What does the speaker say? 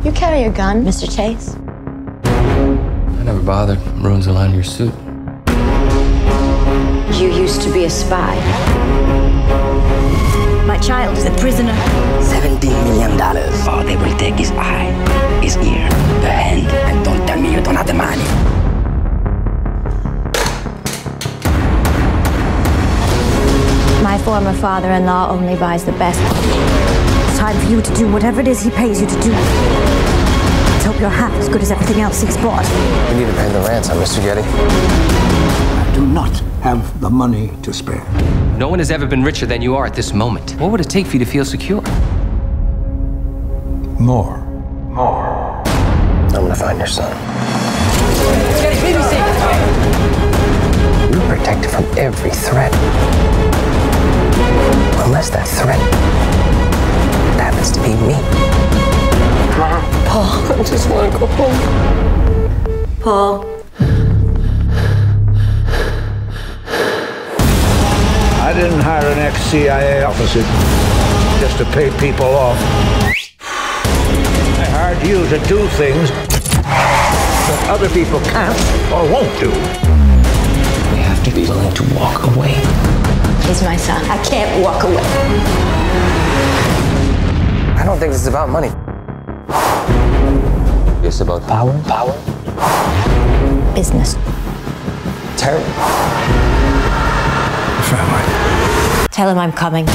You carry a gun, Mr. Chase? I never bothered. Ruins the line of your suit. You used to be a spy. My child is a prisoner. $17 million. All they will take is eye, his ear, the hand, and don't tell me you don't have the money. My former father-in-law only buys the best. It's time for you to do whatever it is he pays you to do. Let's hope you're half as good as everything else he's bought. We need to pay the ransom, Mr. Getty. I do not have the money to spare. No one has ever been richer than you are at this moment. What would it take for you to feel secure? More. I'm gonna find your son. Getty, BBC! You're protected from every threat. Unless that threat happens to be me. Paul, I just want to go home. Paul. I didn't hire an ex-CIA officer just to pay people off. I hired you to do things that other people can't or won't do. We have to be willing to walk away. He's my son. I can't walk away. I don't think this is about money. It's about power. Business. Terrible. Family. Tell him I'm coming.